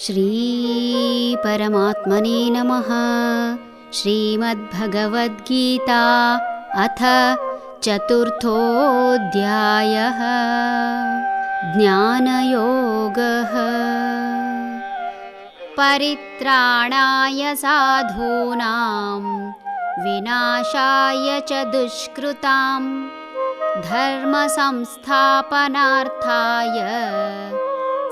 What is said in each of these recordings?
ಶ್ರೀ ಪರಮಾತ್ಮನೇ ನಮಃ. ಶ್ರೀಮದ್ಭಗವದ್ಗೀತಾ ಅಥ ಚತುರ್ಥೋಧ್ಯಾಯಃ. ಜ್ಞಾನಯೋಗಃ. ಪರಿತ್ರಾಣಾಯ ಸಾಧೂನಾಂ ವಿನಾಶಾಯ ಚ ದುಷ್ಕೃತಾಂ ಧರ್ಮ ಸಂಸ್ಥಾಪನಾರ್ಥಾಯ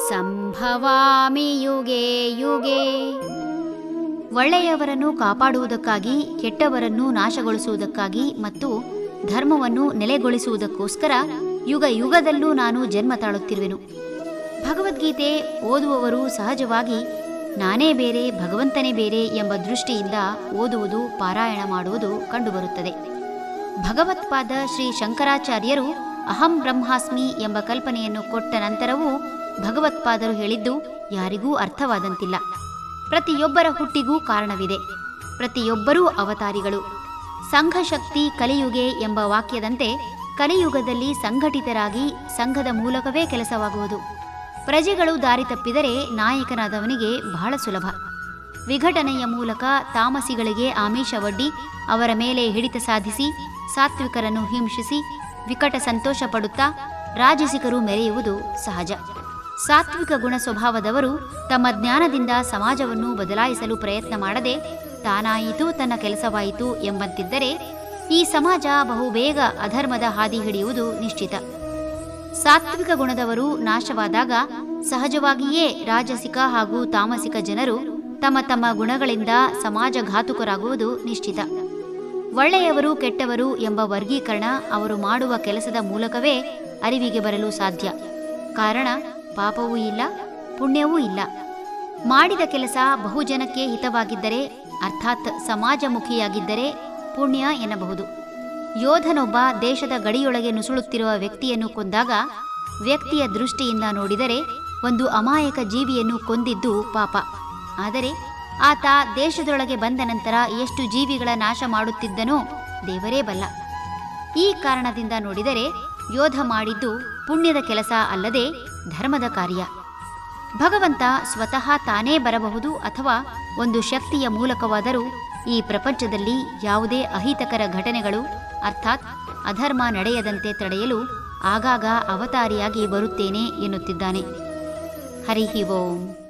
ಸಂಭವಾಮಿ ಯುಗೆ ಯುಗೆ. ಒಳ್ಳೆಯವರನ್ನು ಕಾಪಾಡುವುದಕ್ಕಾಗಿ, ಕೆಟ್ಟವರನ್ನು ನಾಶಗೊಳಿಸುವುದಕ್ಕಾಗಿ ಮತ್ತು ಧರ್ಮವನ್ನು ನೆಲೆಗೊಳಿಸುವುದಕ್ಕೋಸ್ಕರ ಯುಗ ಯುಗದಲ್ಲೂ ನಾನು ಜನ್ಮ ತಾಳುತ್ತಿರುವೆನು. ಭಗವದ್ಗೀತೆ ಓದುವವರು ಸಹಜವಾಗಿ ನಾನೇ ಬೇರೆ, ಭಗವಂತನೇ ಬೇರೆ ಎಂಬ ದೃಷ್ಟಿಯಿಂದ ಓದುವುದು, ಪಾರಾಯಣ ಮಾಡುವುದು ಕಂಡುಬರುತ್ತದೆ. ಭಗವತ್ಪಾದ ಶ್ರೀ ಶಂಕರಾಚಾರ್ಯರು ಅಹಂ ಬ್ರಹ್ಮಾಸ್ಮಿ ಎಂಬ ಕಲ್ಪನೆಯನ್ನು ಕೊಟ್ಟ ನಂತರವೂ ಭಗವತ್ಪಾದರು ಹೇಳಿದ್ದು ಯಾರಿಗೂ ಅರ್ಥವಾದಂತಿಲ್ಲ. ಪ್ರತಿಯೊಬ್ಬರ ಹುಟ್ಟಿಗೂ ಕಾರಣವಿದೆ. ಪ್ರತಿಯೊಬ್ಬರೂ ಅವತಾರಿಗಳು. ಸಂಘಶಕ್ತಿ ಕಲಿಯುಗೆ ಎಂಬ ವಾಕ್ಯದಂತೆ ಕಲಿಯುಗದಲ್ಲಿ ಸಂಘಟಿತರಾಗಿ ಸಂಘದ ಮೂಲಕವೇ ಕೆಲಸವಾಗುವುದು. ಪ್ರಜೆಗಳು ದಾರಿ ತಪ್ಪಿದರೆ ನಾಯಕನಾದವನಿಗೆ ಬಹಳ ಸುಲಭ. ವಿಘಟನೆಯ ಮೂಲಕ ತಾಮಸಿಗಳಿಗೆ ಆಮಿಷವೊಡ್ಡಿ ಅವರ ಮೇಲೆ ಹಿಡಿತ ಸಾಧಿಸಿ ಸಾತ್ವಿಕರನ್ನು ಹಿಂಸಿಸಿ ವಿಕಟ ಸಂತೋಷ ಪಡುತ್ತಾ ರಾಜಸಿಕರು ಮೆರೆಯುವುದು ಸಹಜ. ಸಾತ್ವಿಕ ಗುಣ ಸ್ವಭಾವದವರು ತಮ್ಮ ಜ್ಞಾನದಿಂದ ಸಮಾಜವನ್ನು ಬದಲಾಯಿಸಲು ಪ್ರಯತ್ನ ಮಾಡದೆ ತಾನಾಯಿತು ತನ್ನ ಕೆಲಸವಾಯಿತು ಎಂಬಂತಿದ್ದರೆ ಈ ಸಮಾಜ ಬಹುಬೇಗ ಅಧರ್ಮದ ಹಾದಿ ಹಿಡಿಯುವುದು ನಿಶ್ಚಿತ. ಸಾತ್ವಿಕ ಗುಣದವರು ನಾಶವಾದಾಗ ಸಹಜವಾಗಿಯೇ ರಾಜಸಿಕ ಹಾಗೂ ತಾಮಸಿಕ ಜನರು ತಮ್ಮ ತಮ್ಮ ಗುಣಗಳಿಂದ ಸಮಾಜಘಾತುಕರಾಗುವುದು ನಿಶ್ಚಿತ. ಒಳ್ಳೆಯವರು ಕೆಟ್ಟವರು ಎಂಬ ವರ್ಗೀಕರಣ ಅವರು ಮಾಡುವ ಕೆಲಸದ ಮೂಲಕವೇ ಅರಿವಿಗೆ ಬರಲು ಸಾಧ್ಯ. ಕಾರಣ ಪಾಪವೂ ಇಲ್ಲ, ಪುಣ್ಯವೂ ಇಲ್ಲ. ಮಾಡಿದ ಕೆಲಸ ಬಹುಜನಕ್ಕೆ ಹಿತವಾಗಿದ್ದರೆ, ಅರ್ಥಾತ್ ಸಮಾಜಮುಖಿಯಾಗಿದ್ದರೆ ಪುಣ್ಯ ಎನ್ನಬಹುದು. ಯೋಧನೊಬ್ಬ ದೇಶದ ಗಡಿಯೊಳಗೆ ನುಸುಳುತ್ತಿರುವ ವ್ಯಕ್ತಿಯನ್ನು ಕೊಂದಾಗ ವ್ಯಕ್ತಿಯ ದೃಷ್ಟಿಯಿಂದ ನೋಡಿದರೆ ಒಂದು ಅಮಾಯಕ ಜೀವಿಯನ್ನು ಕೊಂದಿದ್ದು ಪಾಪ. ಆದರೆ ಆತ ದೇಶದೊಳಗೆ ಬಂದ ನಂತರ ಎಷ್ಟು ಜೀವಿಗಳ ನಾಶ ಮಾಡುತ್ತಿದ್ದನೋ ದೇವರೇ ಬಲ್ಲ. ಈ ಕಾರಣದಿಂದ ನೋಡಿದರೆ ಯೋಧ ಮಾಡಿದ್ದು ಪುಣ್ಯದ ಕೆಲಸ ಅಲ್ಲದೆ ಧರ್ಮದ ಕಾರ್ಯ. ಭಗವಂತ ಸ್ವತಃ ತಾನೇ ಬರಬಹುದು ಅಥವಾ ಒಂದು ಶಕ್ತಿಯ ಮೂಲಕವಾದರೂ ಈ ಪ್ರಪಂಚದಲ್ಲಿ ಯಾವುದೇ ಅಹಿತಕರ ಘಟನೆಗಳು ಅರ್ಥಾತ್ ಅಧರ್ಮ ನಡೆಯದಂತೆ ತಡೆಯಲು ಆಗಾಗ ಅವತಾರಿಯಾಗಿ ಬರುತ್ತೇನೆ ಎನ್ನುತ್ತಿದ್ದಾನೆ. ಹರಿ ಓಂ.